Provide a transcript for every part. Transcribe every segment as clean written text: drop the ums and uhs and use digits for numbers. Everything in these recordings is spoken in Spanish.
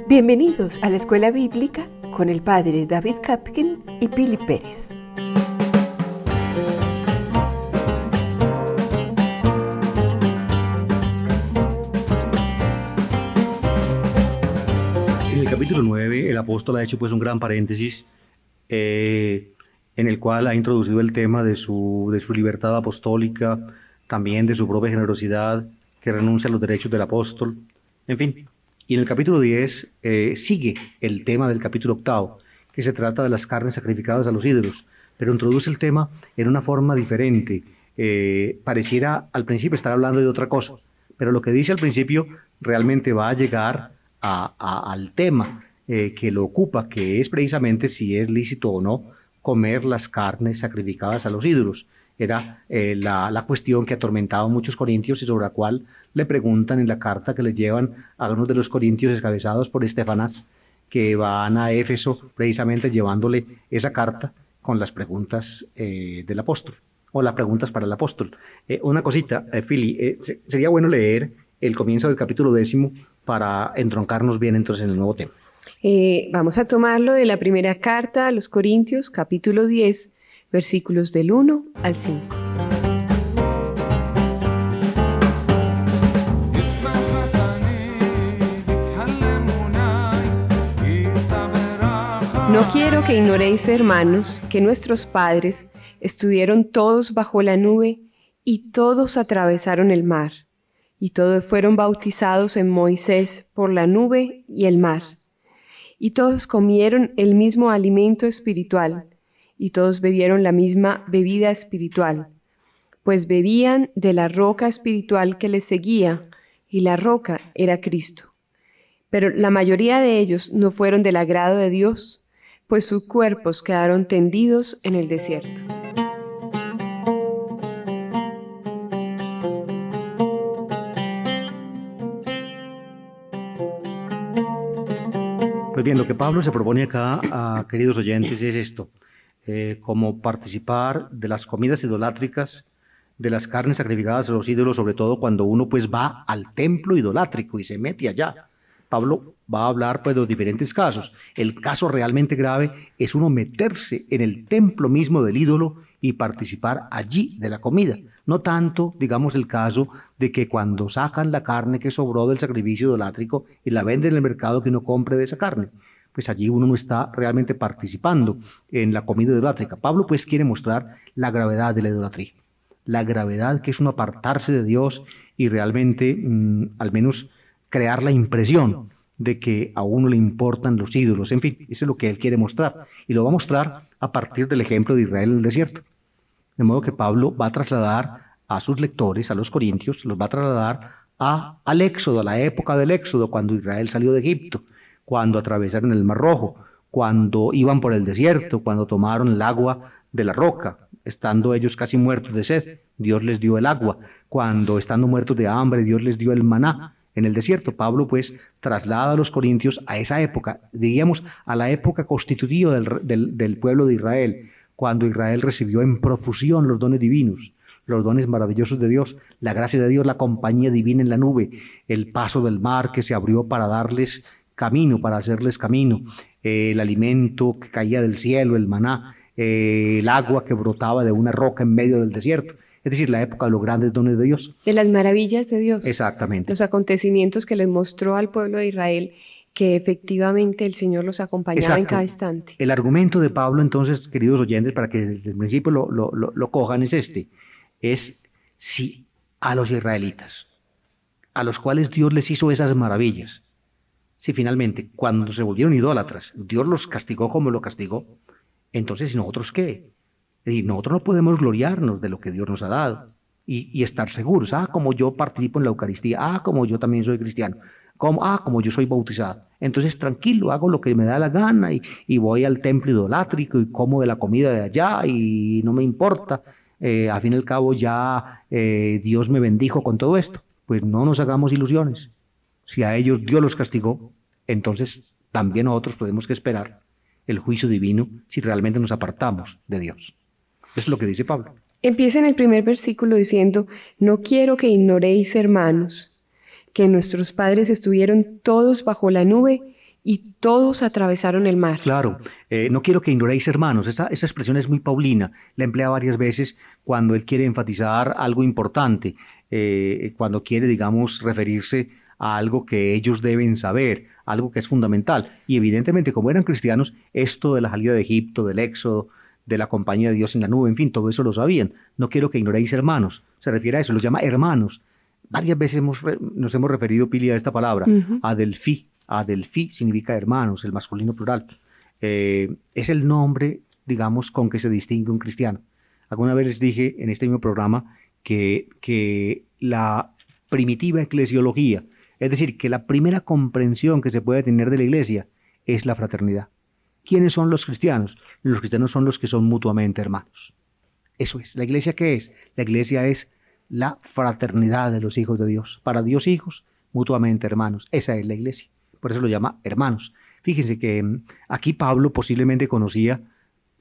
Bienvenidos a la Escuela Bíblica con el Padre David Kapkin y Pili Pérez. En el capítulo 9, el apóstol ha hecho pues un gran paréntesis en el cual ha introducido el tema de su libertad apostólica, también de su propia generosidad, que renuncia a los derechos del apóstol, en fin. Y en el capítulo 10 sigue el tema del capítulo 8, que se trata de las carnes sacrificadas a los ídolos, pero introduce el tema en una forma diferente. Pareciera al principio estar hablando de otra cosa, pero lo que dice al principio realmente va a llegar al tema que lo ocupa, que es precisamente si es lícito o no comer las carnes sacrificadas a los ídolos. Era la cuestión que atormentaba a muchos corintios y sobre la cual le preguntan en la carta que le llevan a unos de los corintios encabezados por Estefanás, que van a Éfeso precisamente llevándole esa carta con las preguntas del apóstol, o las preguntas para el apóstol. Una cosita, Fili, sería bueno leer el comienzo del capítulo 10 para entroncarnos bien entonces en el nuevo tema. Vamos a tomarlo de la primera carta a los Corintios, capítulo 10, versículos del 1 al 5. No quiero que ignoréis, hermanos, que nuestros padres estuvieron todos bajo la nube y todos atravesaron el mar, y todos fueron bautizados en Moisés por la nube y el mar. Y todos comieron el mismo alimento espiritual, y todos bebieron la misma bebida espiritual, pues bebían de la roca espiritual que les seguía, y la roca era Cristo. Pero la mayoría de ellos no fueron del agrado de Dios, pues sus cuerpos quedaron tendidos en el desierto. Pues bien, lo que Pablo se propone acá, queridos oyentes, es esto, como participar de las comidas idolátricas, de las carnes sacrificadas a los ídolos, sobre todo cuando uno pues va al templo idolátrico y se mete allá. Pablo va a hablar pues de los diferentes casos. El caso realmente grave es uno meterse en el templo mismo del ídolo y participar allí de la comida. No tanto, digamos, el caso de que cuando sacan la carne que sobró del sacrificio idolátrico y la venden en el mercado, que uno compre de esa carne. Pues allí uno no está realmente participando en la comida idolátrica. Pablo pues quiere mostrar la gravedad de la idolatría. La gravedad que es uno apartarse de Dios y realmente, al menos, crear la impresión de que a uno le importan los ídolos. En fin, eso es lo que él quiere mostrar. Y lo va a mostrar a partir del ejemplo de Israel en el desierto. De modo que Pablo va a trasladar a sus lectores, a los corintios, los va a trasladar al Éxodo, a la época del Éxodo, cuando Israel salió de Egipto, cuando atravesaron el Mar Rojo, cuando iban por el desierto, cuando tomaron el agua de la roca, estando ellos casi muertos de sed, Dios les dio el agua, cuando estando muertos de hambre, Dios les dio el maná en el desierto. Pablo pues traslada a los corintios a esa época, diríamos a la época constitutiva del pueblo de Israel, cuando Israel recibió en profusión los dones divinos, los dones maravillosos de Dios, la gracia de Dios, la compañía divina en la nube, el paso del mar que se abrió para darles camino, para hacerles camino, el alimento que caía del cielo, el maná, el agua que brotaba de una roca en medio del desierto. Es decir, la época de los grandes dones de Dios. De las maravillas de Dios. Exactamente. Los acontecimientos que les mostró al pueblo de Israel, que efectivamente el Señor los acompañaba en cada instante. El argumento de Pablo, entonces, queridos oyentes, para que desde el principio lo cojan, es este. Es si a los israelitas, a los cuales Dios les hizo esas maravillas, si finalmente, cuando se volvieron idólatras, Dios los castigó como lo castigó, entonces, ¿y nosotros qué? Y nosotros no podemos gloriarnos de lo que Dios nos ha dado y estar seguros. Como yo participo en la Eucaristía, como yo también soy cristiano, como yo soy bautizado. Entonces, tranquilo, hago lo que me da la gana y voy al templo idolátrico y como de la comida de allá y no me importa. Al fin y al cabo ya Dios me bendijo con todo esto. Pues no nos hagamos ilusiones. Si a ellos Dios los castigó, entonces también nosotros podemos que esperar el juicio divino si realmente nos apartamos de Dios. Eso es lo que dice Pablo. Empieza en el primer versículo diciendo, no quiero que ignoréis, hermanos, que nuestros padres estuvieron todos bajo la nube y todos atravesaron el mar. Claro, no quiero que ignoréis, hermanos. Esa expresión es muy paulina, la emplea varias veces cuando él quiere enfatizar algo importante, cuando quiere, digamos, referirse a algo que ellos deben saber, algo que es fundamental. Y evidentemente, como eran cristianos, esto de la salida de Egipto, del éxodo, de la compañía de Dios en la nube, en fin, todo eso lo sabían. No quiero que ignoréis, hermanos. Se refiere a eso, los llama hermanos. Varias veces nos hemos referido, Pili, a esta palabra, Adelphí. Adelphí significa hermanos, el masculino plural. Es el nombre, digamos, con que se distingue un cristiano. Alguna vez les dije en este mismo programa que la primitiva eclesiología, es decir, que la primera comprensión que se puede tener de la iglesia es la fraternidad. ¿Quiénes son los cristianos? Los cristianos son los que son mutuamente hermanos. Eso es. ¿La iglesia qué es? La iglesia es la fraternidad de los hijos de Dios. Para Dios hijos, mutuamente hermanos. Esa es la iglesia. Por eso lo llama hermanos. Fíjense que aquí Pablo posiblemente conocía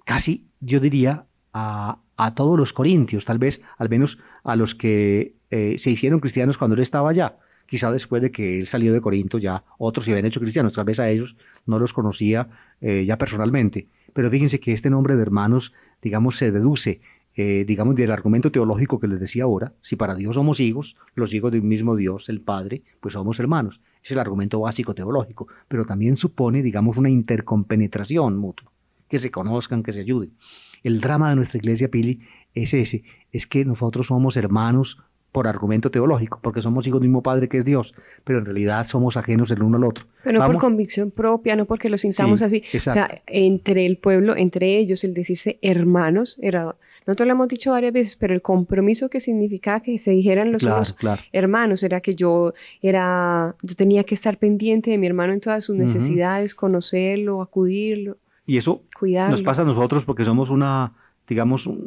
casi, yo diría, a todos los corintios, tal vez al menos a los que se hicieron cristianos cuando él estaba allá. Quizá después de que él salió de Corinto ya otros se habían hecho cristianos, tal vez a ellos no los conocía ya personalmente. Pero fíjense que este nombre de hermanos, digamos, se deduce, digamos, del argumento teológico que les decía ahora. Si para Dios somos hijos, los hijos del mismo Dios, el Padre, pues somos hermanos. Ese es el argumento básico teológico. Pero también supone, digamos, una intercompenetración mutua, que se conozcan, que se ayuden. El drama de nuestra iglesia, Pili, es ese, es que nosotros somos hermanos por argumento teológico, porque somos hijos del mismo Padre que es Dios, pero en realidad somos ajenos el uno al otro. Pero no por convicción propia, no porque lo sintamos sí, así. Exacto. O sea, entre el pueblo, entre ellos, el decirse hermanos, nosotros lo hemos dicho varias veces, pero el compromiso que significaba que se dijeran los unos hermanos, era que yo tenía que estar pendiente de mi hermano en todas sus necesidades, conocerlo, acudirlo. Y eso cuidarlo. Nos pasa a nosotros porque somos una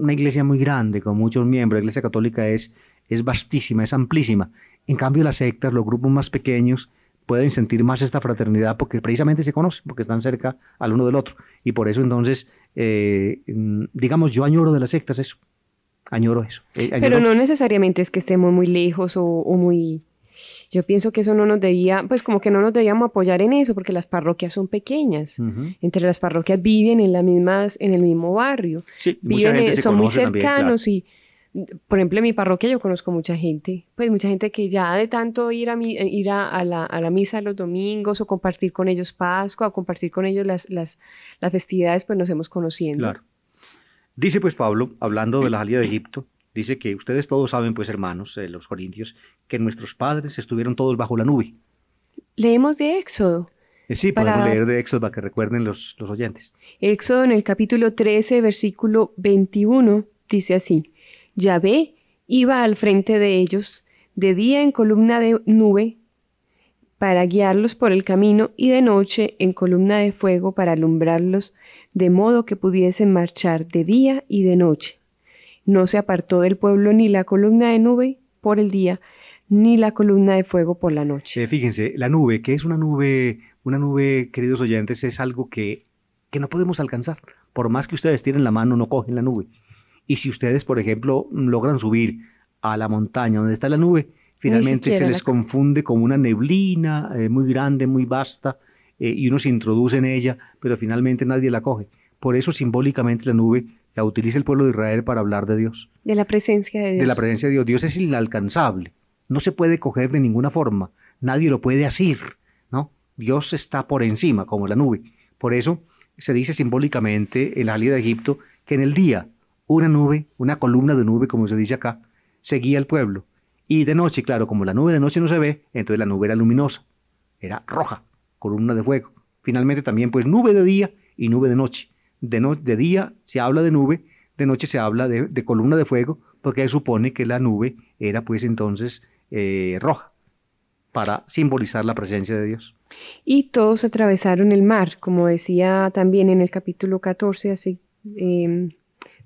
iglesia muy grande, con muchos miembros. La iglesia católica es vastísima, es amplísima. En cambio, las sectas, los grupos más pequeños, pueden sentir más esta fraternidad porque precisamente se conocen, porque están cerca al uno del otro. Y por eso entonces, digamos, yo añoro de las sectas eso. Añoro eso. Pero no necesariamente es que estemos muy lejos o muy... Yo pienso que eso no nos debía, pues como que no nos debíamos apoyar en eso, porque las parroquias son pequeñas. Entre las parroquias viven en el mismo barrio. Sí, son muy cercanos también, claro. Y, por ejemplo, en mi parroquia yo conozco mucha gente, pues mucha gente que ya de tanto ir a la misa los domingos o compartir con ellos Pascua o compartir con ellos las festividades, pues nos hemos conocido. Claro. Dice pues Pablo, hablando de la salida de Egipto, dice que ustedes todos saben, pues hermanos, los corintios, que nuestros padres estuvieron todos bajo la nube. Leemos de Éxodo. Sí, podemos leer de Éxodo para que recuerden los oyentes. Éxodo en el capítulo 13, versículo 21, dice así: Yahvé iba al frente de ellos de día en columna de nube para guiarlos por el camino y de noche en columna de fuego para alumbrarlos, de modo que pudiesen marchar de día y de noche. No se apartó del pueblo ni la columna de nube por el día, ni la columna de fuego por la noche. Fíjense, la nube, ¿qué es una nube? Una nube, queridos oyentes, es algo que no podemos alcanzar. Por más que ustedes tiren la mano, no cogen la nube. Y si ustedes, por ejemplo, logran subir a la montaña donde está la nube, finalmente se les confunde como una neblina muy grande, muy vasta, y uno se introduce en ella, pero finalmente nadie la coge. Por eso simbólicamente la nube la utiliza el pueblo de Israel para hablar de Dios. De la presencia de Dios. De la presencia de Dios. Dios es inalcanzable. No se puede coger de ninguna forma. Nadie lo puede asir, ¿no? Dios está por encima, como la nube. Por eso se dice simbólicamente en la salida de Egipto que en el día una nube, una columna de nube, como se dice acá, seguía al pueblo. Y de noche, claro, como la nube de noche no se ve, entonces la nube era luminosa, era roja, columna de fuego. Finalmente también, pues, nube de día y nube de noche. De día se habla de nube, de noche se habla de columna de fuego, porque se supone que la nube era, pues, entonces roja, para simbolizar la presencia de Dios. Y todos atravesaron el mar, como decía también en el capítulo 14, así,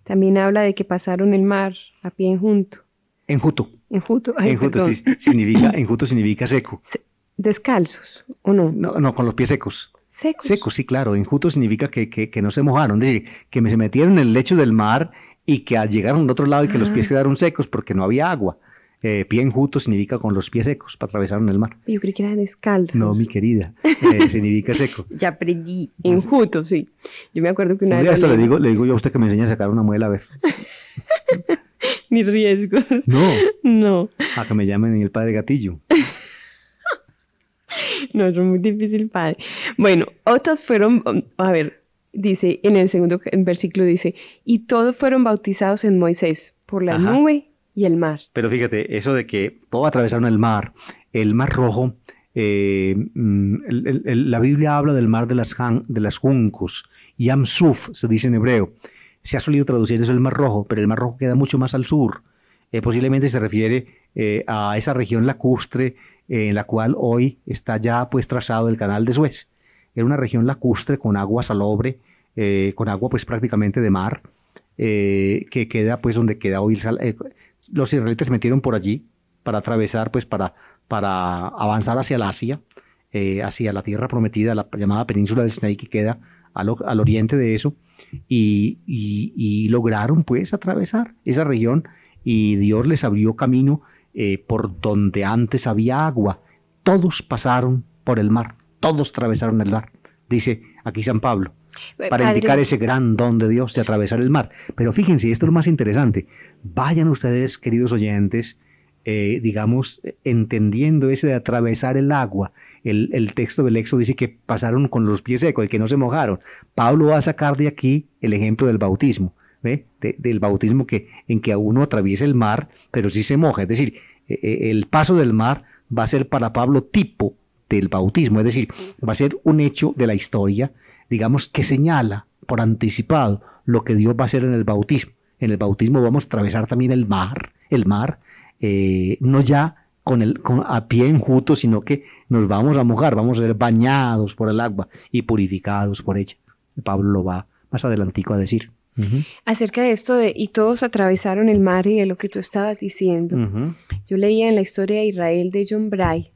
también habla de que pasaron el mar a pie enjuto. Enjuto. Enjuto, sí, enjuto significa seco. ¿Descalzos o no? No, con los pies secos. secos. Secos, sí, claro. Enjuto significa que no se mojaron, es decir, que se metieron en el lecho del mar y que al llegar al otro lado y que los pies Ah, quedaron secos porque no había agua. Pie enjuto significa con los pies secos, atravesaron el mar. yo creí que eran No, descalzos. mi querida, significa seco. Ya aprendí. Enjuto, sí. Yo me acuerdo que una Un vez día esto lo leí. le digo yo a usted que me enseñe a sacar una muela, a ver. Ni riesgos. No, No, a que me llamen el padre Gatillo. no, es muy difícil, padre. Bueno, otros fueron, a ver, dice, en el segundo versículo dice, y todos fueron bautizados en Moisés por la Ajá. nube y el mar. Pero fíjate, eso de que todos atravesaron el mar rojo, la Biblia habla del mar de las juncos, Yam Suf se dice en hebreo. Se ha solido traducir eso el mar rojo, pero el mar rojo queda mucho más al sur. Posiblemente se refiere a esa región lacustre en la cual hoy está ya pues trazado el canal de Suez. Era una región lacustre con agua salobre, con agua pues prácticamente de mar, que queda pues donde queda hoy los israelitas se metieron por allí para atravesar pues para avanzar hacia el Asia, hacia la tierra prometida, la llamada península del Sinaí que queda al oriente de eso, y lograron pues atravesar esa región y Dios les abrió camino por donde antes había agua. Todos pasaron por el mar, todos atravesaron el mar, dice aquí San Pablo, para Padre, indicar ese gran don de Dios de atravesar el mar. Pero fíjense, esto es lo más interesante. Vayan ustedes, queridos oyentes, digamos, entendiendo ese de atravesar el agua. El texto del Éxodo dice que pasaron con los pies secos y que no se mojaron. Pablo va a sacar de aquí el ejemplo del bautismo, ¿ve? Del bautismo en que uno atraviesa el mar, pero sí se moja. Es decir, el paso del mar va a ser para Pablo tipo del bautismo, es decir, va a ser un hecho de la historia, digamos, que señala por anticipado lo que Dios va a hacer en el bautismo. En el bautismo vamos a atravesar también el mar, no ya a pie enjuto, sino que nos vamos a mojar, vamos a ser bañados por el agua y purificados por ella. Pablo lo va más adelantico a decir. Uh-huh. acerca de esto de, y todos atravesaron el mar y de lo que tú estabas diciendo, Uh-huh. yo leía en la historia de Israel de John Bray,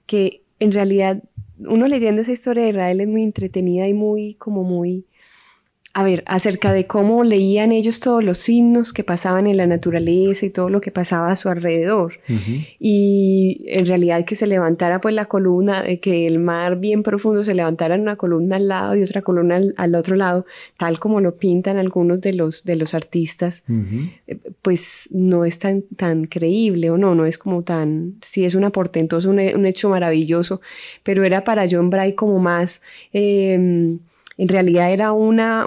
que en realidad uno leyendo esa historia de Israel es muy entretenida y muy, a ver, acerca de cómo leían ellos todos los signos que pasaban en la naturaleza y todo lo que pasaba a su alrededor. Uh-huh. Y en realidad que se levantara pues la columna, que el mar bien profundo se levantara en una columna al lado y otra columna al otro lado, tal como lo pintan algunos de los artistas, Uh-huh. pues no es tan creíble o no es como tan, sí es una portentosa, un hecho maravilloso, pero era para John Bray como más... en realidad era una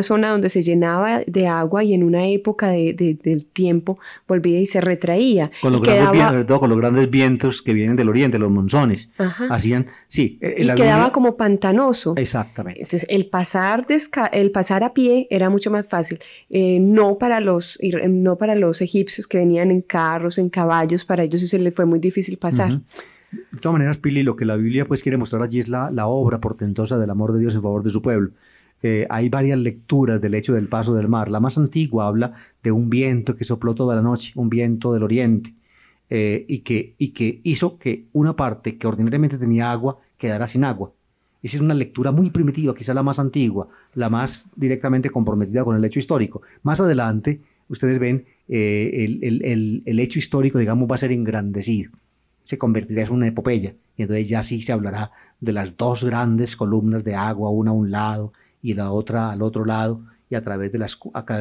zona donde se llenaba de agua y en una época del tiempo volvía y se retraía. Con los, sobre todo con los grandes vientos que vienen del oriente, los monzones. Ajá. Hacían, sí. Y quedaba como pantanoso. Exactamente. Entonces el pasar a pie era mucho más fácil. No para los egipcios que venían en carros, en caballos, para ellos sí se les fue muy difícil pasar. Uh-huh. De todas maneras, Pili, lo que la Biblia pues quiere mostrar allí es la obra portentosa del amor de Dios en favor de su pueblo. Hay varias lecturas del hecho del paso del mar. La más antigua habla de un viento que sopló toda la noche, un viento del oriente, y que hizo que una parte que ordinariamente tenía agua quedara sin agua. Esa es una lectura muy primitiva, quizá la más antigua, la más directamente comprometida con el hecho histórico. Más adelante, ustedes ven, el hecho histórico, digamos, va a ser engrandecido. Se convertirá en una epopeya, y entonces ya sí se hablará de las dos grandes columnas de agua, una a un lado y la otra al otro lado, y a través de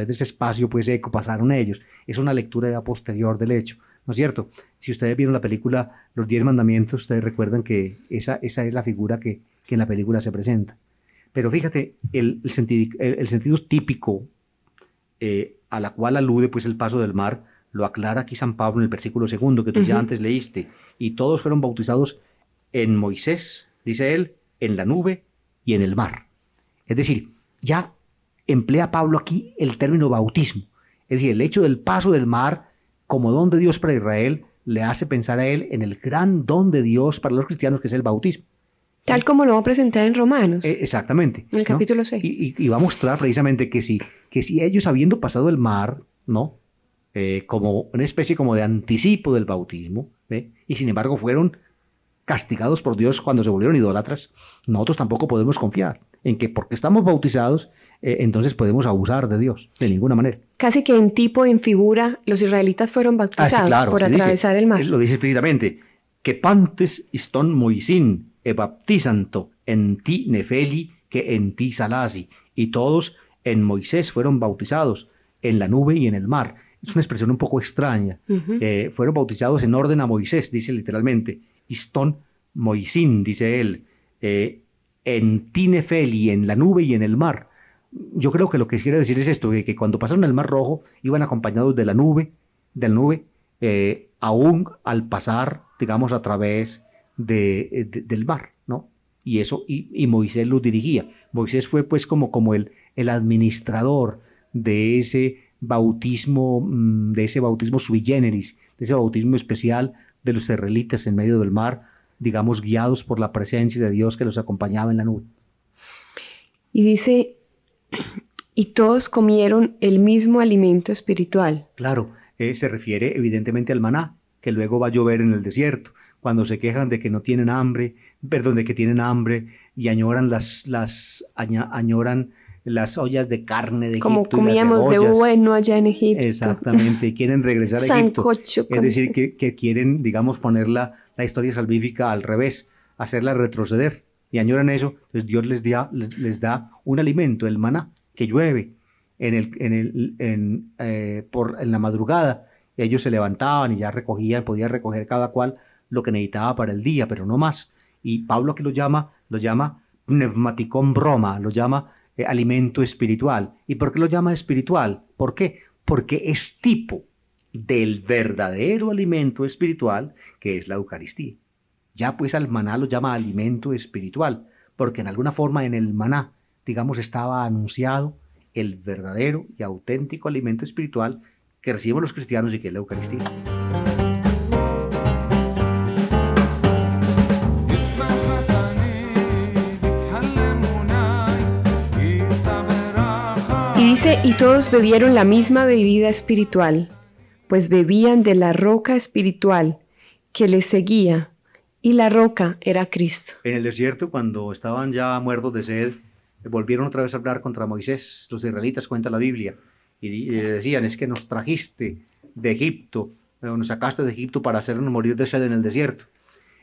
ese espacio pues seco pasaron ellos. Es una lectura ya posterior del hecho, ¿no es cierto? Si ustedes vieron la película Los 10 Mandamientos, ustedes recuerdan que esa es la figura que en la película se presenta. Pero fíjate, el sentido típico a la cual alude pues el paso del mar, lo aclara aquí San Pablo en el versículo 2 que tú ya antes leíste. Y todos fueron bautizados en Moisés, dice él, en la nube y en el mar. Es decir, ya emplea Pablo aquí el término bautismo. Es decir, el hecho del paso del mar como don de Dios para Israel le hace pensar a él en el gran don de Dios para los cristianos que es el bautismo. Tal como lo va a presentar en Romanos. Exactamente. En el capítulo 6. Y va a mostrar precisamente que si ellos habiendo pasado el mar, ¿no? Como una especie como de anticipo del bautismo, ¿ve? Y sin embargo fueron castigados por Dios cuando se volvieron idólatras, nosotros tampoco podemos confiar en que porque estamos bautizados, entonces podemos abusar de Dios, de ninguna manera. Casi que en tipo, en figura, los israelitas fueron bautizados Sí, claro, por se atravesar dice, el mar. lo dice explícitamente, que pantes iston moisín e baptizanto en ti nefeli que en ti salasi, y todos en Moisés fueron bautizados, en la nube y en el mar. Es una expresión un poco extraña. Fueron bautizados en orden a Moisés, dice literalmente. Iston moisín, dice él, en ti nefeli, en la nube y en el mar. Yo creo que lo que quiere decir es esto, que cuando pasaron el Mar Rojo iban acompañados de la nube, aún al pasar, digamos, a través del mar, ¿no? Y eso, y Moisés los dirigía. Moisés fue pues como el administrador de ese bautismo sui generis, de ese bautismo especial de los israelitas en medio del mar, digamos, guiados por la presencia de Dios que los acompañaba en la nube. Y dice, y todos comieron el mismo alimento espiritual. Claro, se refiere evidentemente al maná, que luego va a llover en el desierto, cuando se quejan de que no tienen hambre, de que tienen hambre y añoran añoran las ollas de carne de como Egipto. Comíamos y las de cebollas. bueno allá en Egipto. Exactamente, quieren regresar a Egipto. Sancocho Es decir, que quieren, digamos, poner la historia salvífica al revés, hacerla retroceder. Y añoran eso, entonces Dios les da un alimento, el maná, que llueve en la madrugada. Y ellos se levantaban y ya podían recoger cada cual lo que necesitaba para el día, pero no más. Y Pablo aquí lo llama pneumaticón broma, lo llama alimento espiritual. ¿Y por qué lo llama espiritual? ¿Por qué? Porque es tipo del verdadero alimento espiritual, que es la Eucaristía. Ya pues al maná lo llama alimento espiritual, porque en alguna forma en el maná, digamos, estaba anunciado el verdadero y auténtico alimento espiritual que recibimos los cristianos y que es la Eucaristía. Y dice, y todos bebieron la misma bebida espiritual, pues bebían de la roca espiritual que les seguía, y la roca era Cristo. En el desierto, cuando estaban ya muertos de sed, volvieron otra vez a hablar contra Moisés. Los israelitas, cuenta la Biblia, y le decían, es que nos trajiste de Egipto, nos sacaste de Egipto para hacernos morir de sed en el desierto.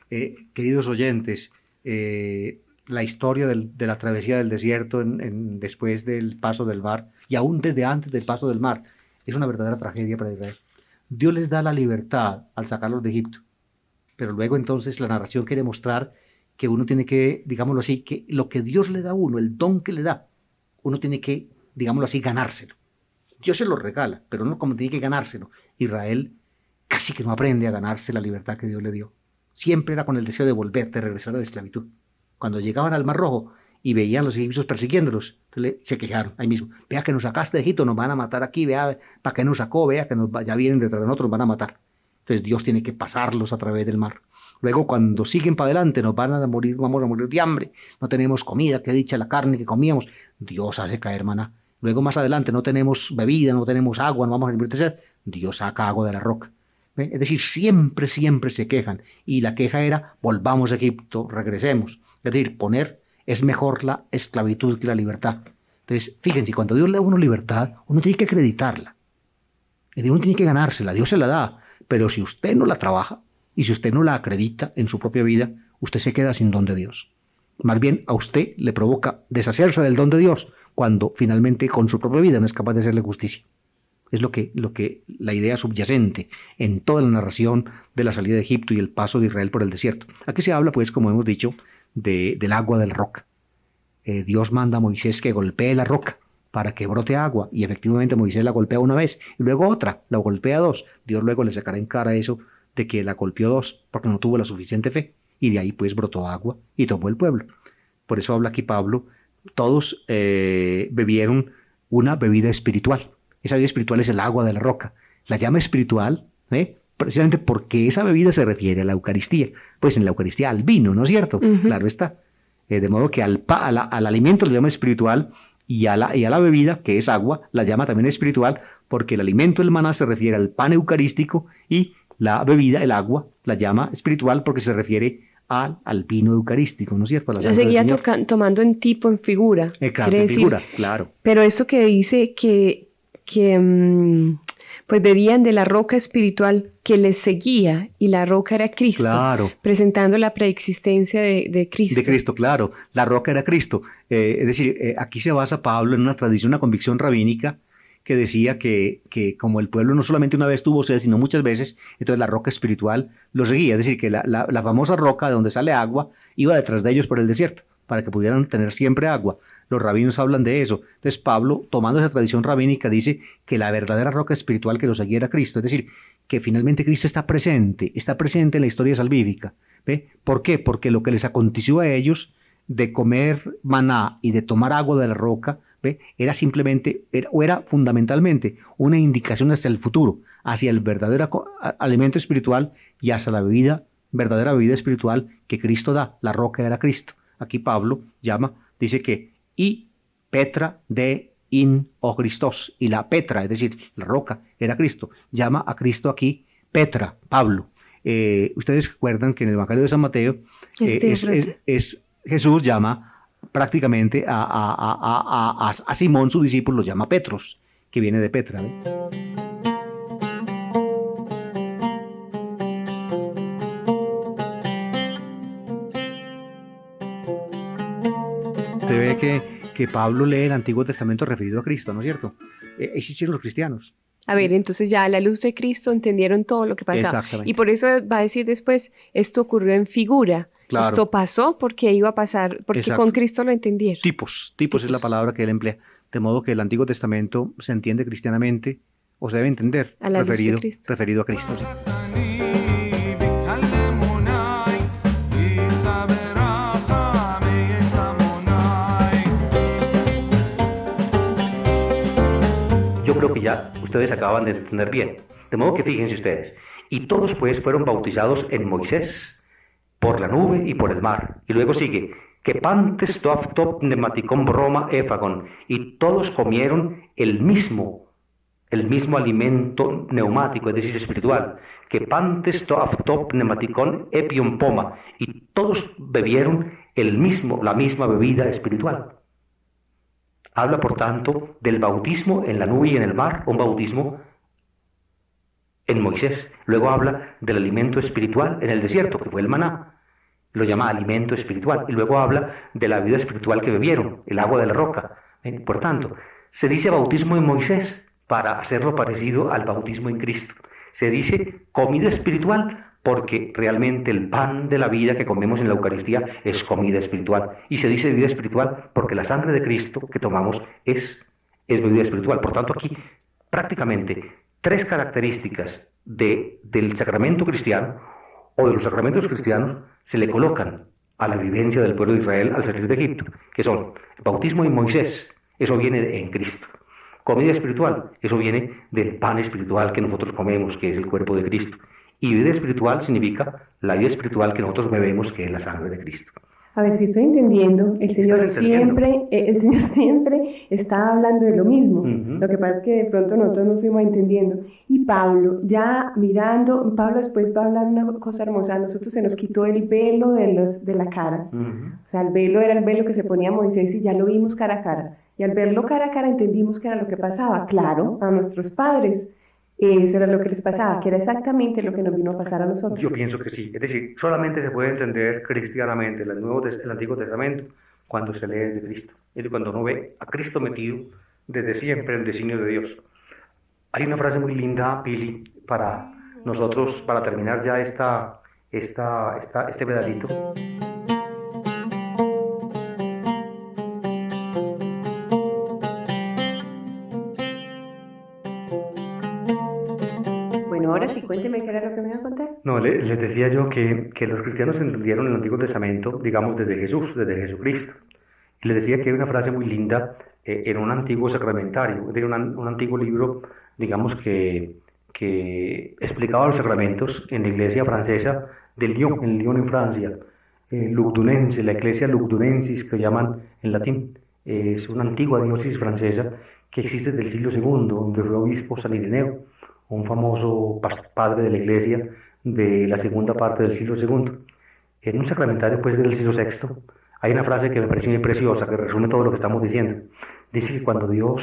Queridos oyentes, la historia de la travesía del desierto después del paso del mar, y aún desde antes del paso del mar, es una verdadera tragedia para Israel. Dios les da la libertad al sacarlos de Egipto, pero luego entonces la narración quiere mostrar que uno tiene que, digámoslo así, que lo que Dios le da a uno, el don que le da, uno tiene que, digámoslo así, ganárselo. Dios se lo regala, pero uno como tiene que ganárselo. Israel casi que no aprende a ganarse la libertad que Dios le dio. Siempre era con el deseo de volver, de regresar a la esclavitud. Cuando llegaban al Mar Rojo y veían a los egipcios persiguiéndolos, se quejaron ahí mismo. Vea que nos sacaste de Egipto, nos van a matar aquí, vea para qué nos sacó, vea que ya vienen detrás de nosotros, nos van a matar. Entonces Dios tiene que pasarlos a través del mar. Luego cuando siguen para adelante vamos a morir de hambre, no tenemos comida, que dicha la carne que comíamos. Dios hace caer maná. Luego más adelante no tenemos bebida, no tenemos agua, no vamos a morir de sed. Dios saca agua de la roca. ¿Ve? Es decir, siempre se quejan. Y la queja era, volvamos a Egipto, regresemos. Es decir, es mejor la esclavitud que la libertad. Entonces, fíjense, cuando Dios le da a uno libertad, uno tiene que acreditarla. Es decir, uno tiene que ganársela, Dios se la da. Pero si usted no la trabaja y si usted no la acredita en su propia vida, usted se queda sin don de Dios. Más bien a usted le provoca deshacerse del don de Dios cuando finalmente con su propia vida no es capaz de hacerle justicia. Es lo que la idea subyacente en toda la narración de la salida de Egipto y el paso de Israel por el desierto. Aquí se habla, pues, como hemos dicho, del agua de la roca. Dios manda a Moisés que golpee la roca para que brote agua, y efectivamente Moisés la golpea una vez, y luego otra, la golpea dos. Dios luego le sacará en cara eso de que la golpeó dos, porque no tuvo la suficiente fe, y de ahí pues brotó agua y tomó el pueblo. Por eso habla aquí Pablo, todos bebieron una bebida espiritual. Esa bebida espiritual es el agua de la roca. La llama espiritual, precisamente porque esa bebida se refiere a la Eucaristía. Pues en la Eucaristía al vino, ¿no es cierto? Claro está. De modo que al alimento le llama espiritual, y a la bebida, que es agua, la llama también espiritual, porque el alimento, el maná, se refiere al pan eucarístico, y la bebida, el agua, la llama espiritual porque se refiere al vino eucarístico, ¿no es cierto? A la Lo sangre del seguía Señor. tomando en tipo, en figura. Claro, Quiere en decir, figura, claro. pero esto que dice que pues bebían de la roca espiritual que les seguía y la roca era Cristo, Claro. presentando la preexistencia de Cristo. De Cristo, claro. La roca era Cristo. Es decir, aquí se basa Pablo en una tradición, una convicción rabínica que decía que como el pueblo no solamente una vez tuvo sed, sino muchas veces, entonces la roca espiritual lo seguía. Es decir, que la famosa roca de donde sale agua iba detrás de ellos por el desierto, para que pudieran tener siempre agua. Los rabinos hablan de eso. Entonces Pablo, tomando esa tradición rabínica, dice que la verdadera roca espiritual que lo seguía era Cristo. Es decir, que finalmente Cristo está presente en la historia salvífica. ¿Ve? ¿Por qué? Porque lo que les aconteció a ellos de comer maná y de tomar agua de la roca, ¿ve? Era simplemente, era fundamentalmente una indicación hacia el futuro, hacia el verdadero alimento espiritual y hacia la verdadera bebida espiritual que Cristo da. La roca era Cristo. Aquí Pablo dice que y Petra de in o Christos, y la Petra, es decir, la roca, era Cristo. Llama a Cristo aquí Petra, Pablo. Ustedes recuerdan que en el Evangelio de San Mateo Jesús llama prácticamente a Simón, su discípulo, lo llama Petros, que viene de Petra. ¿Ve? Se ve que Pablo lee el Antiguo Testamento referido a Cristo, ¿no es cierto? Existieron los cristianos. A ver, entonces ya a la luz de Cristo entendieron todo lo que pasaba. Exactamente. Y por eso va a decir después, esto ocurrió en figura. Claro. Esto pasó porque iba a pasar, porque Exacto. con Cristo lo entendieron. Tipos es la palabra que él emplea. De modo que el Antiguo Testamento se entiende cristianamente, o se debe entender a la referido, luz de Cristo. referido a Cristo. ¿Sí? Yo creo que ya ustedes acaban de entender bien. De modo que fíjense ustedes. Y todos pues fueron bautizados en Moisés, por la nube y por el mar. Y luego sigue, que pantes toaftop pneumaticon broma éfagon. Y todos comieron el mismo alimento neumático, es decir, espiritual. Que pantes toaftop pneumaticon epion poma. Y todos bebieron la misma bebida espiritual. Habla, por tanto, del bautismo en la nube y en el mar, un bautismo en Moisés. Luego habla del alimento espiritual en el desierto, que fue el maná. Lo llama alimento espiritual. Y luego habla de la vida espiritual que bebieron, el agua de la roca. Por tanto, se dice bautismo en Moisés para hacerlo parecido al bautismo en Cristo. Se dice comida espiritual porque realmente el pan de la vida que comemos en la Eucaristía es comida espiritual. Y se dice bebida espiritual porque la sangre de Cristo que tomamos es bebida espiritual. Por tanto, aquí prácticamente tres características del sacramento cristiano o de los sacramentos cristianos se le colocan a la vivencia del pueblo de Israel al salir de Egipto, que son el bautismo en Moisés, eso viene en Cristo. Comida espiritual, eso viene del pan espiritual que nosotros comemos, que es el cuerpo de Cristo. Y vida espiritual significa la vida espiritual que nosotros bebemos, que es la sangre de Cristo. A ver si estoy entendiendo, el Señor siempre está hablando de lo mismo. Lo que pasa es que de pronto nosotros nos fuimos entendiendo. Y Pablo, ya mirando, Pablo después va a hablar una cosa hermosa. A nosotros se nos quitó el velo de la cara. O sea, el velo era el velo que se ponía Moisés y ya lo vimos cara a cara. Y al verlo cara a cara entendimos que era lo que pasaba. Claro, a nuestros padres. Eso era lo que les pasaba, que era exactamente lo que nos vino a pasar a nosotros. Yo pienso que sí. Es decir, solamente se puede entender cristianamente el Antiguo Testamento cuando se lee de Cristo. Es cuando uno ve a Cristo metido desde siempre en el designio de Dios. Hay una frase muy linda, Pili, para nosotros, para terminar ya este pedacito. Ahora sí, cuénteme qué era lo que me iba a contar. No, les decía yo que los cristianos entendieron el Antiguo Testamento, digamos, desde Jesús, desde Jesucristo. Y les decía que hay una frase muy linda en un antiguo sacramentario, es decir, un antiguo libro, digamos, que explicaba los sacramentos en la iglesia francesa de Lyon, en Francia. Lugdunense, la iglesia Lugdunensis, que llaman en latín. Es una antigua diócesis francesa que existe desde el siglo II, donde fue obispo San Ireneo, un famoso padre de la iglesia de la segunda parte del siglo II. En un sacramentario pues del siglo VI hay una frase que me parece muy preciosa, que resume todo lo que estamos diciendo. Dice que cuando llegó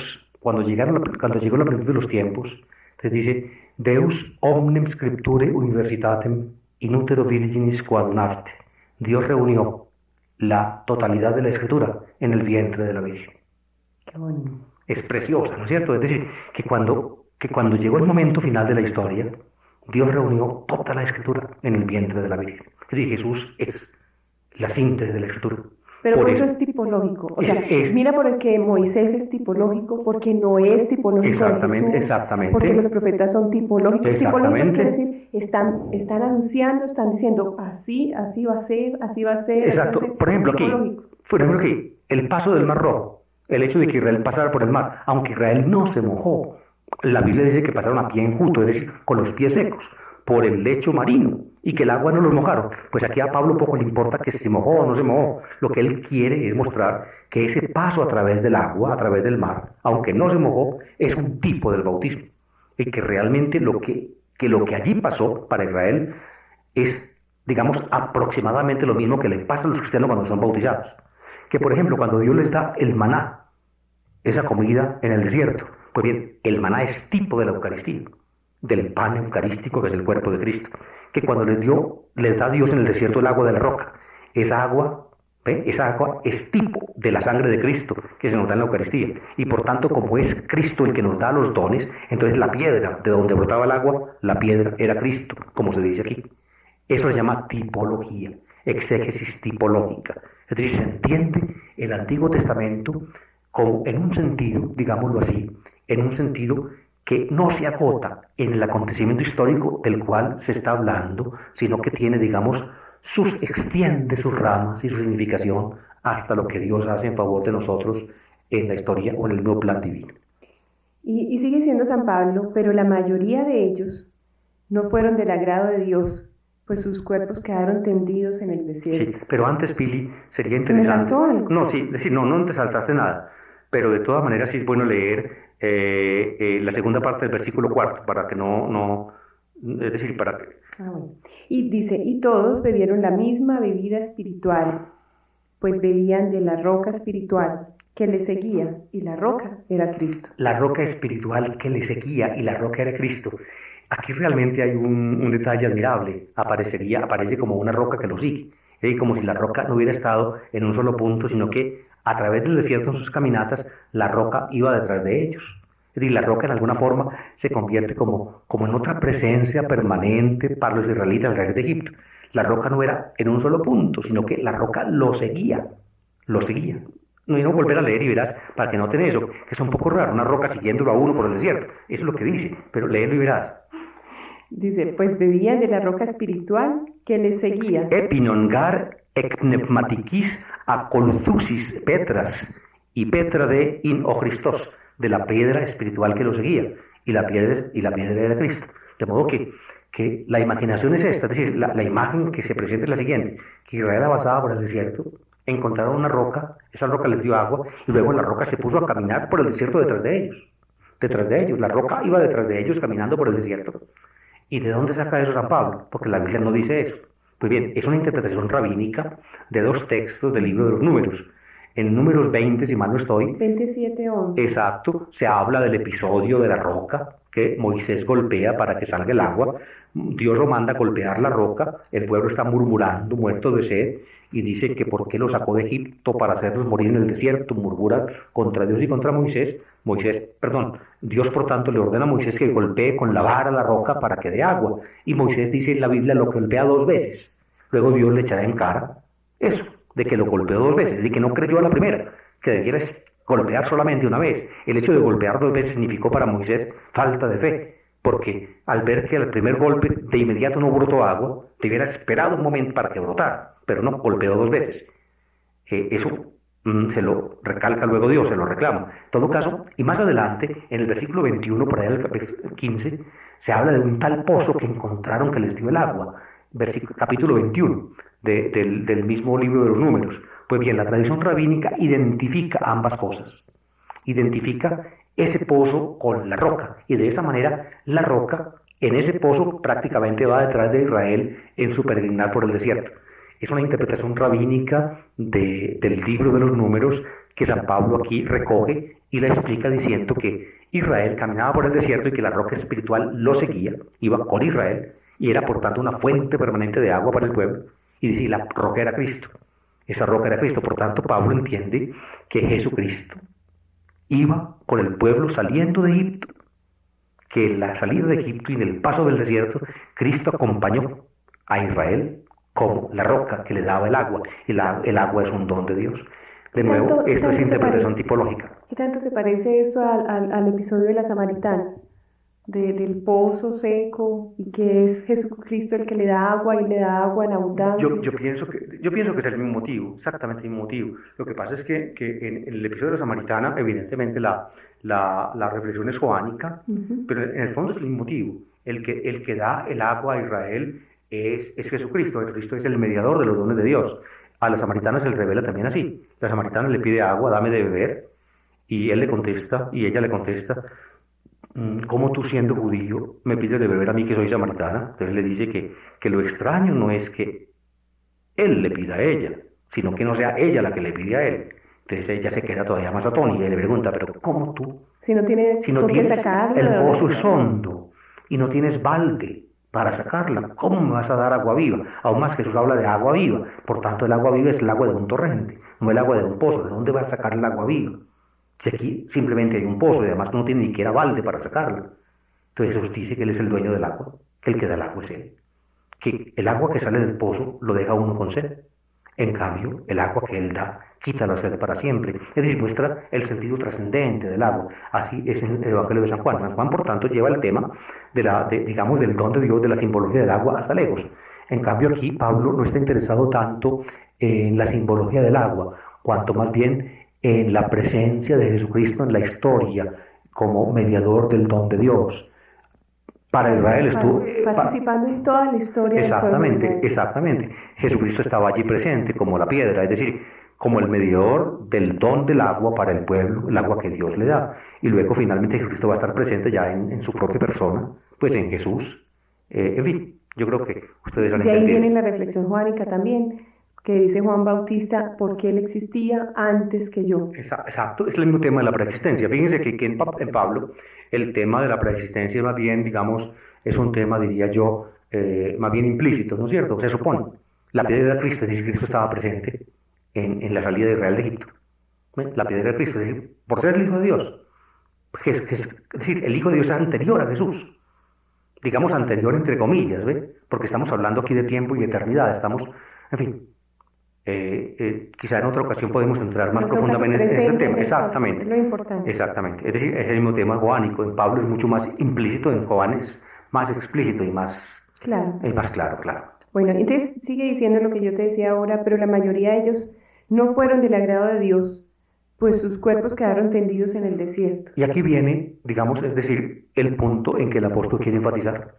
la plenitud de los tiempos, entonces dice, Deus omnem scripture universitatem in utero virginis coadunarte. Dios reunió la totalidad de la escritura en el vientre de la Virgen. Qué bonito. Es preciosa, ¿no es cierto? Es decir, que cuando llegó el momento final de la historia, Dios reunió toda la escritura en el vientre de la Virgen. Es decir, Jesús es la síntesis de la escritura. Pero por eso es tipológico. O sea, mira por el que Moisés es tipológico, porque Noé es tipológico de Jesús. Exactamente. Porque los profetas son tipológicos. Tipológicos quiere decir, están anunciando, están diciendo, así va a ser, así va a ser. Exacto. Por ejemplo, aquí, el paso del Mar Rojo, el hecho de que Israel pasara por el mar, aunque Israel no se mojó, la Biblia dice que pasaron a pie enjuto, es decir, con los pies secos, por el lecho marino, y que el agua no los mojaron. Pues aquí a Pablo poco le importa que se mojó o no se mojó. Lo que él quiere es mostrar que ese paso a través del agua, a través del mar, aunque no se mojó, es un tipo del bautismo. Y que realmente lo que allí pasó para Israel es, digamos, aproximadamente lo mismo que le pasa a los cristianos cuando son bautizados. Que, por ejemplo, cuando Dios les da el maná, esa comida en el desierto, pues bien, el maná es tipo de la Eucaristía, del pan eucarístico que es el cuerpo de Cristo, que cuando les da Dios en el desierto el agua de la roca, esa agua es tipo de la sangre de Cristo que se nos da en la Eucaristía, y por tanto como es Cristo el que nos da los dones, entonces la piedra de donde brotaba el agua, la piedra era Cristo, como se dice aquí. Eso se llama tipología, exégesis tipológica, es decir, se entiende el Antiguo Testamento como en un sentido, digámoslo así, en un sentido que no se agota en el acontecimiento histórico del cual se está hablando, sino que tiene, digamos, extiende sus ramas y su significación hasta lo que Dios hace en favor de nosotros en la historia o en el nuevo plan divino. Y sigue siendo San Pablo, pero la mayoría de ellos no fueron del agrado de Dios, pues sus cuerpos quedaron tendidos en el desierto. Sí, pero antes, Pili, sería interesante. ¿Se me saltó algo? No, sí, decir, no te saltaste nada, pero de todas maneras sí es bueno leer la segunda parte del versículo 4, para que es decir, para que... Bueno. Y dice, y todos bebieron la misma bebida espiritual, pues bebían de la roca espiritual que les seguía, y la roca era Cristo. La roca espiritual que le seguía, y la roca era Cristo. Aquí realmente hay un detalle admirable, aparece como una roca que lo sigue, como si la roca no hubiera estado en un solo punto, sino que a través del desierto en sus caminatas, la roca iba detrás de ellos. Es decir, la roca en alguna forma se convierte como en otra presencia permanente para los israelitas alrededor de Egipto. La roca no era en un solo punto, sino que la roca lo seguía. No volver a leer y verás, para que noten eso, que es un poco raro, una roca siguiéndolo a uno por el desierto. Eso es lo que dice, pero léelo y verás. Dice, pues bebían de la roca espiritual que les seguía. Epinongar eknepmatikis akolzusis petras, y petra de in o Christos, de la piedra espiritual que lo seguía, y la piedra era Cristo. De modo que la imaginación es esta, es decir, la imagen que se presenta es la siguiente, que Israel avanzaba por el desierto, encontraron una roca, esa roca les dio agua, y luego la roca se puso a caminar por el desierto detrás de ellos, la roca iba detrás de ellos caminando por el desierto. ¿Y de dónde saca eso San Pablo? Porque la Biblia no dice eso. Pues bien, es una interpretación rabínica de dos textos del libro de los Números. En Números 20, si mal no estoy, 27:11. Exacto, se habla del episodio de la roca que Moisés golpea para que salga el agua. Dios lo manda a golpear la roca, el pueblo está murmurando, muerto de sed, y dice que por qué lo sacó de Egipto para hacerlos morir en el desierto, murmuran contra Dios y contra Moisés. Dios por tanto le ordena a Moisés que golpee con la vara la roca para que dé agua, y Moisés dice en la Biblia lo golpea 2 veces. Luego Dios le echará en cara eso, de que lo golpeó 2 veces, de que no creyó a la primera, que debiera golpear solamente una vez. El hecho de golpear 2 veces significó para Moisés falta de fe, porque al ver que al primer golpe de inmediato no brotó agua, debiera esperado un momento para que brotara, pero no, golpeó 2 veces. Eso se lo recalca luego Dios, se lo reclama. En todo caso, y más adelante, en el versículo 21, por ahí en el capítulo 15, se habla de un tal pozo que encontraron que les dio el agua. Capítulo 21 del mismo libro de los Números. Pues bien, la tradición rabínica identifica ambas cosas. Identifica ese pozo con la roca, y de esa manera la roca en ese pozo prácticamente va detrás de Israel en su peregrinar por el desierto. Es una interpretación rabínica del libro de los Números que San Pablo aquí recoge y la explica diciendo que Israel caminaba por el desierto y que la roca espiritual lo seguía, iba con Israel y era por tanto una fuente permanente de agua para el pueblo. Y dice, y la roca era Cristo. Esa roca era Cristo. Por tanto, Pablo entiende que Jesucristo iba con el pueblo saliendo de Egipto, que en la salida de Egipto y en el paso del desierto, Cristo acompañó a Israel como la roca que le daba el agua. El agua es un don de Dios. De nuevo, esto es interpretación tipológica. ¿Qué tanto se parece esto al episodio de la Samaritana? Del pozo seco, y que es Jesucristo el que le da agua y le da agua en abundancia. Yo pienso que es el mismo motivo, exactamente el mismo motivo. Lo que pasa es que en el episodio de la Samaritana, evidentemente la reflexión es joánica, pero en el fondo es el mismo motivo. El que da el agua a Israel es Jesucristo. Jesucristo es el mediador de los dones de Dios. A la samaritana se le revela también así. La samaritana le pide agua, dame de beber, y él le contesta, y ella le contesta, ¿cómo tú siendo judío me pides de beber a mí que soy samaritana? Entonces le dice que lo extraño no es que él le pida a ella, sino que no sea ella la que le pide a él. Entonces ella se queda todavía más atónita y le pregunta, pero ¿cómo tú? Si no tienes sacarla, el pozo es hondo y no tienes balde para sacarla, ¿cómo me vas a dar agua viva? Aún más Jesús habla de agua viva, por tanto el agua viva es el agua de un torrente, no el agua de un pozo. ¿De dónde vas a sacar el agua viva? Si aquí simplemente hay un pozo y además no tiene ni siquiera balde para sacarla. Entonces Jesús dice que Él es el dueño del agua, que el que da el agua es Él. Que el agua que sale del pozo lo deja uno con sed. En cambio, el agua que Él da quita la sed para siempre. Es decir, muestra el sentido trascendente del agua. Así es en el Evangelio de San Juan. San Juan, por tanto, lleva el tema digamos, del don de Dios, de la simbología del agua hasta lejos. En cambio, aquí Pablo no está interesado tanto en la simbología del agua, cuanto más bien en la presencia de Jesucristo en la historia como mediador del don de Dios. Para Israel estuvo participando en toda la historia del pueblo. Exactamente. Jesucristo estaba allí presente como la piedra, es decir, como el mediador del don del agua para el pueblo, el agua que Dios le da. Y luego finalmente Jesucristo va a estar presente ya en su propia persona, pues en Jesús. En fin, yo creo que ustedes han entendido. De ahí viene la reflexión joánica también, que dice Juan Bautista, porque Él existía antes que yo. Exacto, es el mismo tema de la preexistencia. Fíjense que en Pablo el tema de la preexistencia más bien, digamos, es un tema, diría yo, más bien implícito, ¿no es cierto? Se supone. La piedra de Cristo, es decir, Cristo estaba presente en la salida de Israel de Egipto. La piedra de Cristo, es decir, por ser el Hijo de Dios. Es decir, el Hijo de Dios es anterior a Jesús. Digamos anterior entre comillas, ¿ve? Porque estamos hablando aquí de tiempo y de eternidad. Estamos, en fin. Quizá en otra ocasión podemos entrar más profundamente en ese tema. Exactamente. Es lo importante. Exactamente. Es decir, es el mismo tema joánico. En Pablo es mucho más implícito, en Juan es más explícito y más claro. Es más claro, claro. Bueno, entonces sigue diciendo lo que yo te decía ahora, pero la mayoría de ellos no fueron del agrado de Dios, pues sus cuerpos quedaron tendidos en el desierto. Y aquí viene, digamos, es decir, el punto en que el apóstol quiere enfatizar.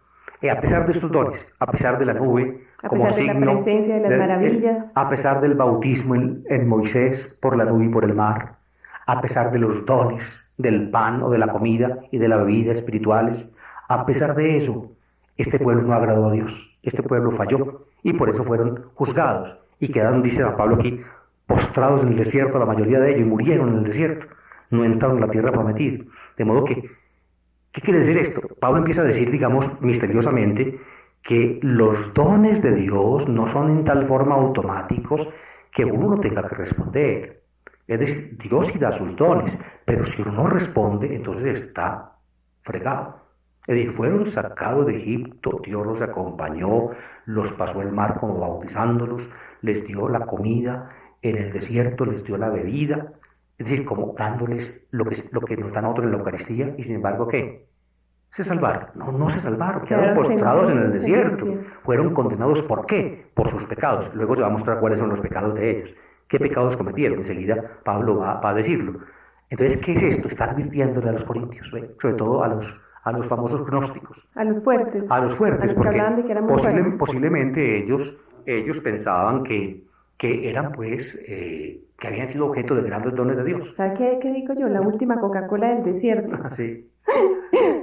A pesar de estos dones, a pesar de la nube, como pesar signo, de la presencia de las maravillas, a pesar del bautismo en Moisés por la nube y por el mar, a pesar de los dones del pan o de la comida y de la bebida espirituales, a pesar de eso, este pueblo no agradó a Dios, este pueblo falló y por eso fueron juzgados y quedaron, dice San Pablo aquí, postrados en el desierto, la mayoría de ellos, y murieron en el desierto, no entraron en la tierra prometida. De modo que, ¿qué quiere decir esto? Pablo empieza a decir, digamos, misteriosamente, que los dones de Dios no son en tal forma automáticos que uno no tenga que responder. Es decir, Dios sí da sus dones, pero si uno no responde, entonces está fregado. Es decir, fueron sacados de Egipto, Dios los acompañó, los pasó el mar como bautizándolos, les dio la comida en el desierto, les dio la bebida, es decir, como dándoles lo que nos dan a nosotros en la Eucaristía, y sin embargo, ¿qué? Se salvaron. No se salvaron, quedaron postrados en el desierto. Fueron condenados, ¿por qué? Por sus pecados. Luego se va a mostrar cuáles son los pecados de ellos. ¿Qué pecados cometieron? Enseguida Pablo va a decirlo. Entonces, ¿qué es esto? Está advirtiéndole a los corintios, ¿ve? Sobre todo a los famosos gnósticos. A los fuertes. A los fuertes, a los que hablaban de que eran muy fuertes. Posiblemente ellos pensaban que eran, pues, que habían sido objeto de grandes dones de Dios. ¿Sabe qué digo yo? La última Coca-Cola del desierto. Sí.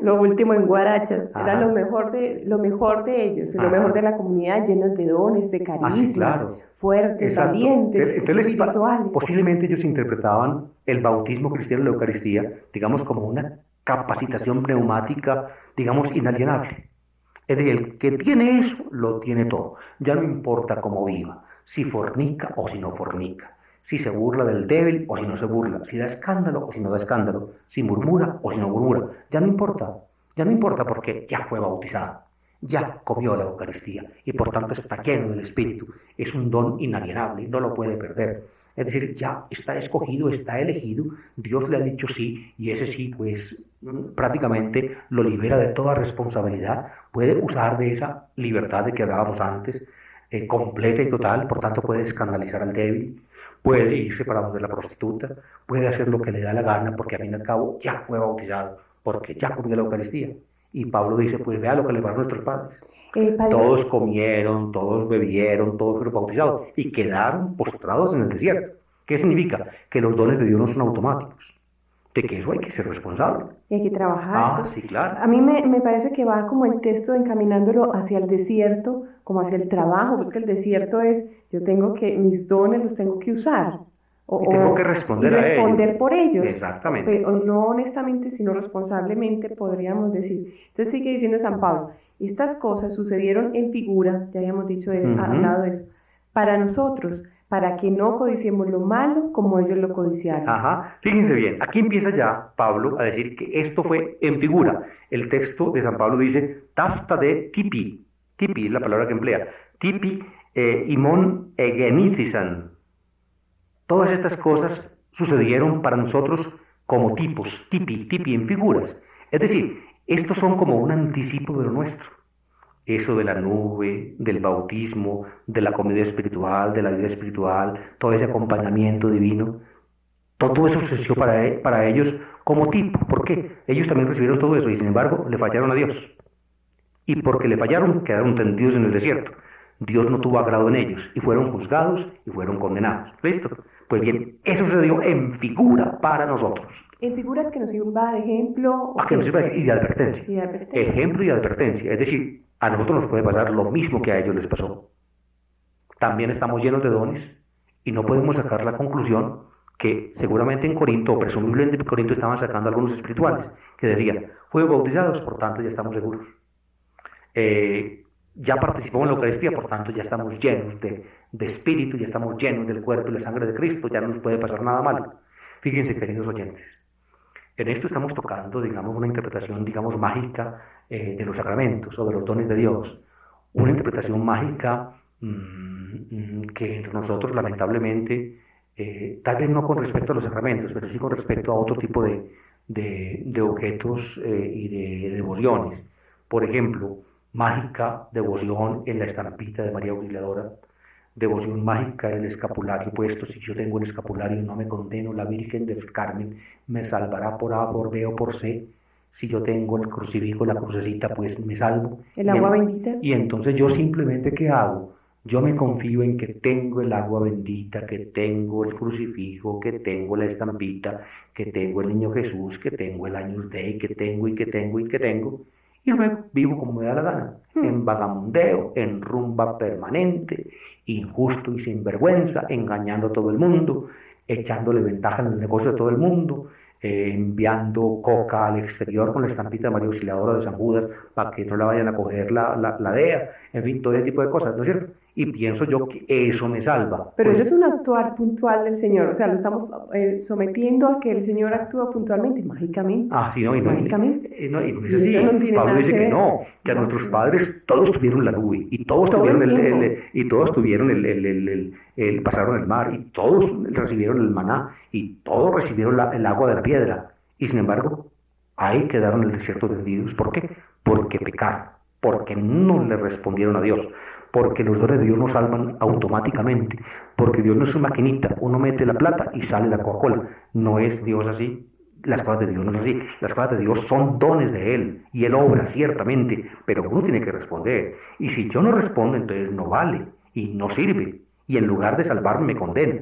Lo último en guarachas, era Ajá. lo mejor de ellos, lo Ajá. mejor de la comunidad, llenos de dones, de Ah, sí, carismas, claro. fuertes, Exacto. valientes, Entonces, espirituales. posiblemente ellos interpretaban el bautismo cristiano de la Eucaristía, digamos, como una capacitación pneumática, digamos, inalienable. Es decir, el que tiene eso, lo tiene todo. Ya no importa cómo viva, si fornica o si no fornica, si se burla del débil o si no se burla, si da escándalo o si no da escándalo, si murmura o si no murmura. Ya no importa porque ya fue bautizado, ya comió la Eucaristía y por tanto está lleno del Espíritu. Es un don inalienable, no lo puede perder. Es decir, ya está escogido, está elegido, Dios le ha dicho sí y ese sí pues prácticamente lo libera de toda responsabilidad, puede usar de esa libertad de que hablábamos antes, completa y total, por tanto puede escandalizar al débil, puede irse para donde la prostituta, puede hacer lo que le da la gana porque al fin y al cabo ya fue bautizado, porque ya comió la Eucaristía. Y Pablo dice, pues vea lo que le pasó a nuestros padres. Padre, Todos comieron, todos bebieron, todos fueron bautizados y quedaron postrados en el desierto. ¿Qué significa? Que los dones de Dios no son automáticos. De que eso hay que ser responsable. y hay que trabajar. Ah, sí, claro. A mí me parece que va como el texto encaminándolo hacia el desierto, como hacia el trabajo, pues que el desierto es, yo tengo que, mis dones los tengo que usar. Y tengo que responder y a responder ellos. por ellos. Exactamente. Pero no honestamente, sino responsablemente, podríamos decir. Entonces sigue diciendo San Pablo, estas cosas sucedieron en figura, ya habíamos dicho, hablado de eso, para nosotros, para que no codiciemos lo malo como ellos lo codiciaron. Ajá, fíjense bien, aquí empieza ya Pablo a decir que esto fue en figura. El texto de San Pablo dice, tafta de tipi, tipi es la palabra que emplea, tipi imon egenitizan. Todas estas cosas sucedieron para nosotros como tipos, tipi en figuras. Es decir, estos son como un anticipo de lo nuestro. Eso de la nube, del bautismo, de la comida espiritual, de la vida espiritual, todo ese acompañamiento divino, todo eso sucedió para ellos como tipo. ¿Por qué? Ellos también recibieron todo eso y sin embargo le fallaron a Dios. Y porque le fallaron, quedaron tendidos en el desierto. Dios no tuvo agrado en ellos y fueron juzgados y fueron condenados. ¿Listo? Pues bien, eso sucedió en figura para nosotros. En figuras que nos sirva de ejemplo. Que nos sirva y de advertencia. Y de advertencia. Ejemplo y advertencia. Es decir, a nosotros nos puede pasar lo mismo que a ellos les pasó. También estamos llenos de dones y no podemos sacar la conclusión que seguramente en Corinto, o presumiblemente en Corinto, estaban sacando algunos espirituales que decían, fueron bautizados, por tanto ya estamos seguros. Ya participamos en la Eucaristía, por tanto ya estamos llenos de espíritu, ya estamos llenos del cuerpo y la sangre de Cristo, ya no nos puede pasar nada malo. Fíjense, queridos oyentes, en esto estamos tocando, digamos, una interpretación, digamos, mágica de los sacramentos o de los dones de Dios. Una interpretación mágica que entre nosotros, lamentablemente, tal vez no con respecto a los sacramentos, pero sí con respecto a otro tipo de objetos y de devociones. Por ejemplo, mágica devoción en la estampita de María Auxiliadora, devoción mágica en el escapulario puesto. Si yo tengo el escapulario no me condeno, la Virgen del Carmen me salvará por A, por B o por C. Si yo tengo el crucifijo, la crucecita, pues me salvo. El agua bendita. Y entonces yo simplemente, ¿qué hago? Yo me confío en que tengo el agua bendita, que tengo el crucifijo, que tengo la estampita, que tengo el niño Jesús, que tengo el Agnus Dei, que tengo y que tengo y que tengo. Y luego vivo como me da la gana, en vagamundeo, en rumba permanente, injusto y sinvergüenza, engañando a todo el mundo, echándole ventaja en el negocio de todo el mundo, enviando coca al exterior con la estampita de María Auxiliadora de San Judas para que no la vayan a coger la DEA, en fin, todo ese tipo de cosas, ¿no es cierto? Y pienso yo que eso me salva. Pero pues, eso es un actuar puntual del Señor, o sea, lo estamos sometiendo a que el Señor actúa puntualmente, mágicamente. Ah, sí, no, y no, mágicamente. Y no es Y así. eso no tiene Pablo nada dice que que ver. no, que a nuestros padres todos tuvieron la nube y todos Todo tuvieron el tiempo. y todos tuvieron pasaron el mar y todos recibieron el maná y todos recibieron el agua de la piedra y sin embargo ahí quedaron en el desierto tendidos. ¿Por qué? Porque pecaron, porque no le respondieron a Dios, porque los dones de Dios no salvan automáticamente, porque Dios no es una maquinita, uno mete la plata y sale la Coca-Cola. No es Dios así. Las cosas de Dios no es así. Las cosas de Dios son dones de Él y Él obra ciertamente, pero uno tiene que responder. Y si yo no respondo, entonces no vale y no sirve. Y en lugar de salvarme, me condena.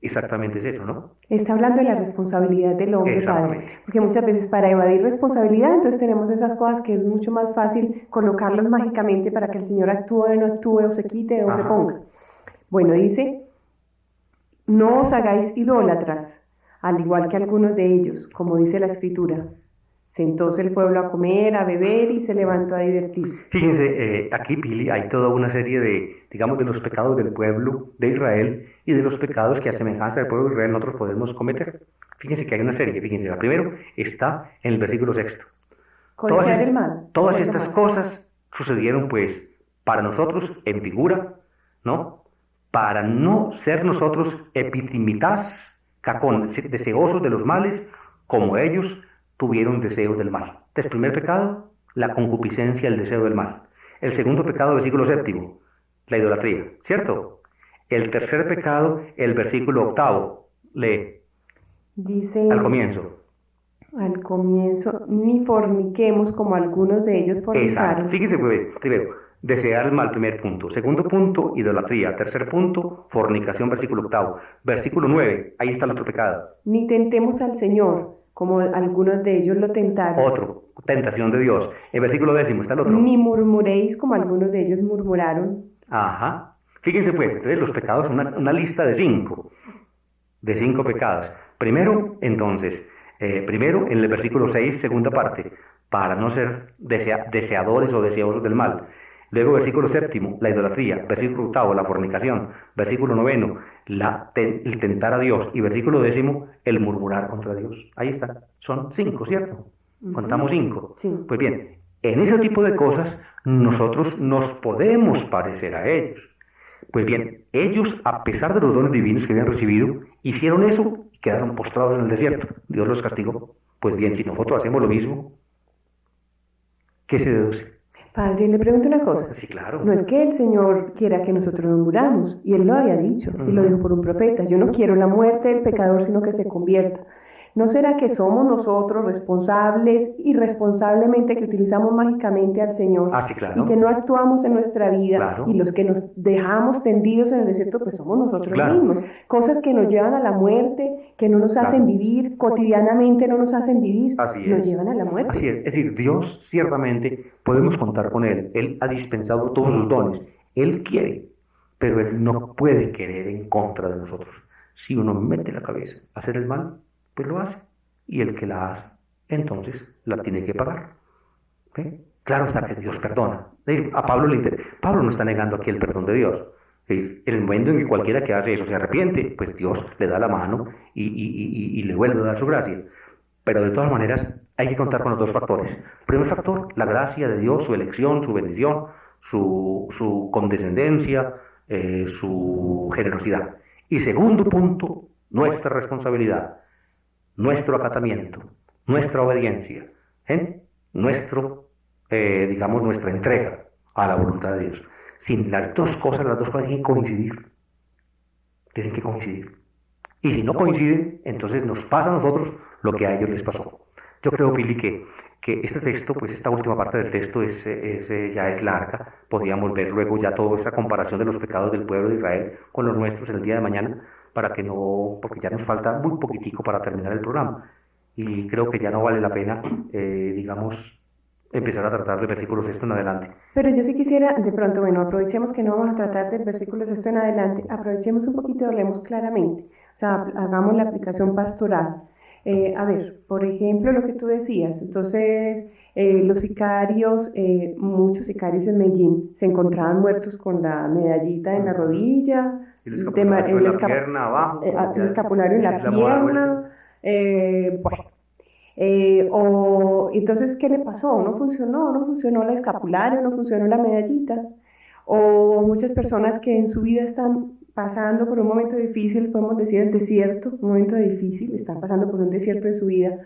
exactamente es eso, ¿no? Está hablando de la responsabilidad del hombre, padre, Exactamente. porque muchas veces para evadir responsabilidad, entonces tenemos esas cosas que es mucho más fácil colocarlos mágicamente para que el Señor actúe o no actúe, o se quite o se Ajá. ponga. Bueno, dice, no os hagáis idólatras, al igual que algunos de ellos, como dice la Escritura. Sentóse el pueblo a comer, a beber y se levantó a divertirse. Fíjense, aquí, Pili, hay toda una serie de, digamos, de los pecados del pueblo de Israel y de los pecados que a semejanza del pueblo de Israel nosotros podemos cometer. Fíjense que hay una serie, fíjense, la primero está en el versículo 6. Codiciar el mal. Todas hacer lo estas malo. cosas sucedieron, pues, para nosotros en figura, ¿no? Para no ser nosotros epitimitas, cacón, deseosos de los males, como ellos tuvieron deseos del mal. Entonces, primer pecado, la concupiscencia, el deseo del mal. El segundo pecado, versículo 7, la idolatría, ¿cierto? El tercer pecado, el versículo 8, lee Dice al comienzo. al comienzo, ni forniquemos como algunos de ellos Exacto. fornicaron. Fíjense, pues, primero, desear el mal, primer punto. Segundo punto, idolatría. Tercer punto, fornicación, versículo 8. Versículo 9, ahí está el otro pecado. Ni tentemos al Señor, como algunos de ellos lo tentaron. Otro, tentación de Dios. El versículo 10 está el otro. Ni murmuréis como algunos de ellos murmuraron. Ajá. Fíjense, pues, entonces los pecados son una lista de 5. De 5 pecados. Primero, entonces, primero en el versículo 6, segunda parte, para no ser deseadores o deseosos del mal. Luego, versículo 7, la idolatría. Versículo 8, la fornicación. Versículo 9, el tentar a Dios. Y versículo 10, el murmurar contra Dios. Ahí está. Son 5, ¿cierto? Contamos 5. Sí. Pues bien, en ese tipo de cosas nosotros nos podemos parecer a ellos. Pues bien, ellos, a pesar de los dones divinos que habían recibido, hicieron eso y quedaron postrados en el desierto. Dios los castigó. Pues bien, si nosotros hacemos lo mismo, ¿qué se deduce? Padre, le pregunto una cosa. Sí, claro. No es que el Señor quiera que nosotros nos muramos, y Él lo había dicho, y lo dijo por un profeta. Yo no quiero la muerte del pecador, sino que se convierta. ¿No será que somos nosotros responsables, irresponsablemente, que utilizamos mágicamente al Señor Ah, sí, claro. y que no actuamos en nuestra vida? Claro. Y los que nos dejamos tendidos en el desierto, pues somos nosotros Claro. mismos. Cosas que nos llevan a la muerte, que no nos hacen Claro. vivir, cotidianamente no nos hacen vivir, Así nos es. llevan a la muerte. Así es decir, Dios ciertamente podemos contar con Él. Él ha dispensado todos sus dones. Él quiere, pero Él no puede querer en contra de nosotros. Si uno mete la cabeza a hacer el mal, pues lo hace. Y el que la hace, entonces la tiene que pagar. ¿Sí? Claro está que Dios perdona. A Pablo Pablo no está negando aquí el perdón de Dios. En el momento en que cualquiera que hace eso se arrepiente, pues Dios le da la mano y le vuelve a dar su gracia. Pero de todas maneras hay que contar con los dos factores. Primer factor, la gracia de Dios, su elección, su bendición, su condescendencia, su generosidad. Y segundo punto, nuestra responsabilidad, nuestro acatamiento, nuestra obediencia, digamos, nuestra entrega a la voluntad de Dios. Sin las dos cosas tienen que coincidir. Tienen que coincidir. Y si no coinciden, entonces nos pasa a nosotros lo que a ellos les pasó. Yo creo, Pili, que este texto, pues esta última parte del texto ya es larga. Podríamos ver luego ya toda esa comparación de los pecados del pueblo de Israel con los nuestros en el día de mañana, porque ya nos falta muy poquitico para terminar el programa. Y creo que ya no vale la pena, digamos, empezar a tratar del versículo 6 en adelante. Pero yo sí quisiera, de pronto, bueno, aprovechemos que no vamos a tratar del versículo 6 en adelante, aprovechemos un poquito y hablemos claramente, o sea, hagamos la aplicación pastoral. A ver, por ejemplo, lo que tú decías, entonces los sicarios, muchos sicarios en Medellín se encontraban muertos con la medallita en la rodilla, El escapulario en la pierna abajo. el escapulario en la pierna, bueno. Entonces, ¿qué le pasó? No funcionó el escapulario, no funcionó la medallita. O muchas personas que en su vida están pasando por un momento difícil, podemos decir el desierto, un momento difícil, están pasando por un desierto en su vida.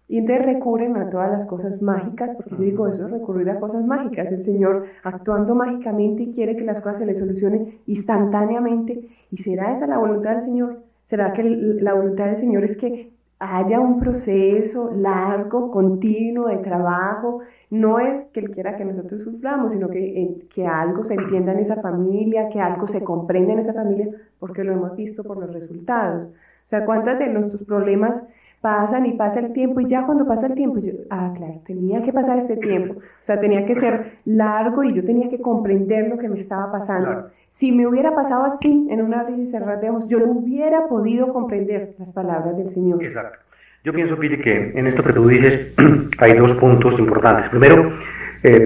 Y entonces recurren a todas las cosas mágicas, porque yo digo eso, recurrir a cosas mágicas. El Señor actuando mágicamente y quiere que las cosas se le solucionen instantáneamente. ¿Y será esa la voluntad del Señor? ¿Será que la voluntad del Señor es que haya un proceso largo, continuo de trabajo. No es que Él quiera que nosotros suframos, sino que algo se entienda en esa familia, que algo se comprenda en esa familia, porque lo hemos visto por los resultados. O sea, ¿cuántos de nuestros problemas pasan y pasa el tiempo? Y ya cuando pasa el tiempo, yo, claro, tenía que pasar este tiempo. O sea, tenía que ser largo y yo tenía que comprender lo que me estaba pasando. Claro. Si me hubiera pasado así, en un abrir y cerrar de ojos, yo no hubiera podido comprender las palabras del Señor. Exacto. Yo pienso, Pili, que en esto que tú dices hay dos puntos importantes. Primero,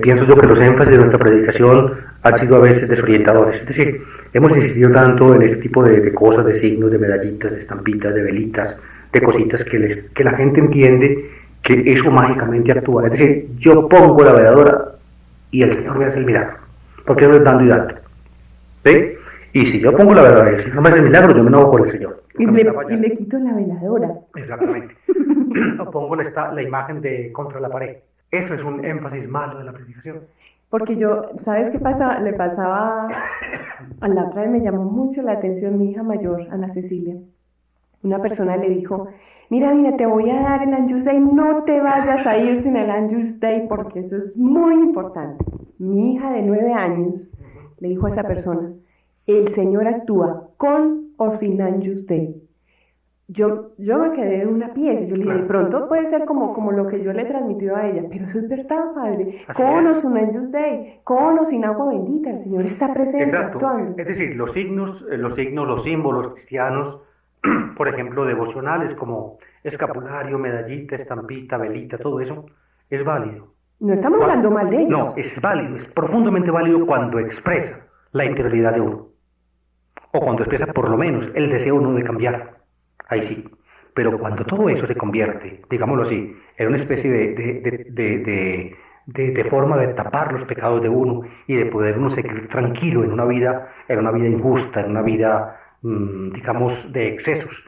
pienso yo que los énfasis de nuestra predicación han sido a veces desorientadores. Es decir, hemos insistido tanto en este tipo de cosas, de signos, de medallitas, de estampitas, de velitas, de cositas que la gente entiende que eso mágicamente actúa. Es decir, yo pongo la veladora y el Señor me hace el milagro, porque no es dando y dando. ¿Sí? Y si yo pongo la veladora y el Señor me hace el milagro, yo me enojo con el Señor. Y le quito la veladora. Exactamente. O pongo la imagen de contra la pared. Eso es un énfasis malo de la predicación. Porque yo, ¿sabes qué pasa? Le pasaba, a la otra vez me llamó mucho la atención mi hija mayor, Ana Cecilia. Una persona le dijo, mira, te voy a dar el Agnus Dei, no te vayas a ir sin el Agnus Dei porque eso es muy importante. Mi hija de 9 años le dijo a esa persona, el Señor actúa con o sin Agnus Dei. Yo me quedé en una pieza, yo le dije, de pronto puede ser como lo que yo le he transmitido a ella, pero eso es verdad, Padre, con o sin Agnus Dei, con o sin agua bendita, el Señor está presente, actuando. Es decir, los símbolos cristianos, por ejemplo, devocionales como escapulario, medallita, estampita, velita, todo eso, es válido. No estamos hablando mal de ellos. No, es válido, es profundamente válido cuando expresa la interioridad de uno, o cuando expresa por lo menos el deseo uno de cambiar. Ahí sí. Pero cuando todo eso se convierte, digámoslo así, en una especie de forma de tapar los pecados de uno y de poder uno seguir tranquilo en una vida injusta, en una vida, digamos, de excesos,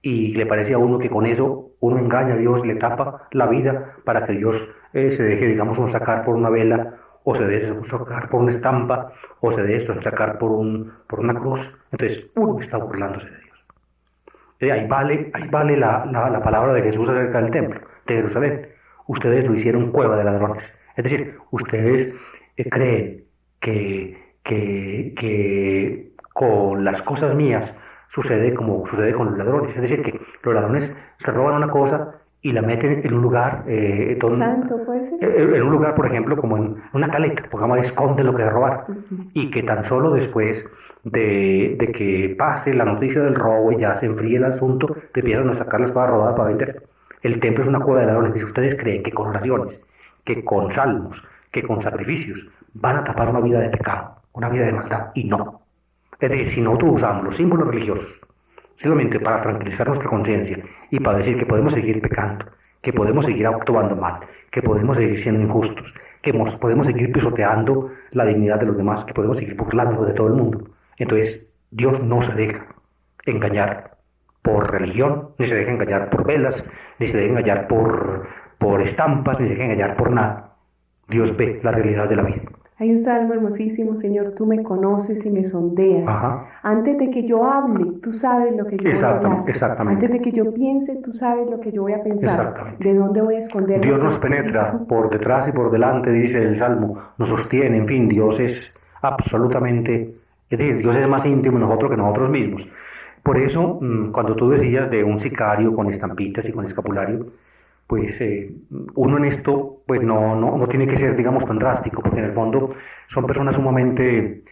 y le parece a uno que con eso uno engaña a Dios, le tapa la vida para que Dios se deje, digamos, sacar por una vela, o se deje sacar por una estampa, o se deje sacar por una cruz. Entonces uno está burlándose de Dios. Ahí vale la palabra de Jesús acerca del templo de Jerusalén. Ustedes lo hicieron cueva de ladrones. Es decir, ustedes creen que con las cosas mías sucede como sucede con los ladrones. Es decir, que los ladrones se roban una cosa y la meten en un lugar santo, puede ser. En un lugar, por ejemplo, como en una caleta, pongamos, esconden lo que se robaron. Y que tan solo después de que pase la noticia del robo y ya se enfríe el asunto, te empiezan a sacar las cosas robadas para vender. El templo es una cueva de ladrones. Si ustedes creen que con oraciones, que con salmos, que con sacrificios van a tapar una vida de pecado, una vida de maldad, y no. Es decir, si nosotros usamos los símbolos religiosos simplemente para tranquilizar nuestra conciencia y para decir que podemos seguir pecando, que podemos seguir actuando mal, que podemos seguir siendo injustos, que podemos seguir pisoteando la dignidad de los demás, que podemos seguir burlándonos de todo el mundo, entonces Dios no se deja engañar por religión, ni se deja engañar por velas, ni se deja engañar por estampas, ni se deja engañar por nada. Dios ve la realidad de la vida. Hay un salmo hermosísimo, Señor, tú me conoces y me sondeas. Ajá. Antes de que yo hable, tú sabes lo que yo voy a hablar. Exactamente. Antes de que yo piense, tú sabes lo que yo voy a pensar. Exactamente. ¿De dónde voy a esconderme? Dios nos penetra por detrás y por delante, dice el salmo, nos sostiene, en fin, Dios es absolutamente, es decir, Dios es más íntimo en nosotros que nosotros mismos. Por eso, cuando tú decías de un sicario con estampitas y con escapulario, pues uno en esto pues no tiene que ser, digamos, tan drástico, porque en el fondo son personas sumamente,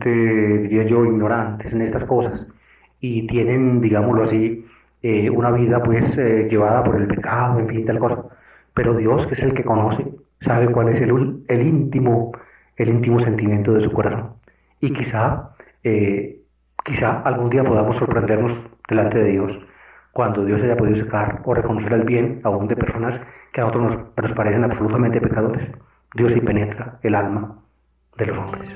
diría yo, ignorantes en estas cosas, y tienen, digámoslo así, una vida pues llevada por el pecado, en fin, tal cosa. Pero Dios, que es el que conoce, sabe cuál es el íntimo sentimiento de su corazón. Y quizá algún día podamos sorprendernos delante de Dios, cuando Dios haya podido sacar o reconocer el bien aún de personas que a nosotros nos parecen absolutamente pecadores. Dios sí penetra el alma de los hombres.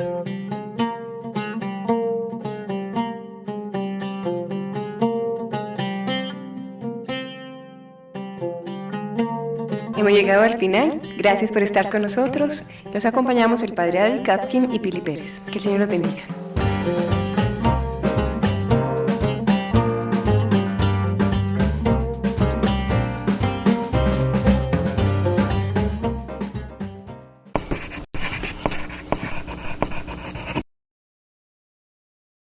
Hemos llegado al final. Gracias por estar con nosotros. Los acompañamos el padre David Kapkin y Pili Pérez. Que el Señor los bendiga.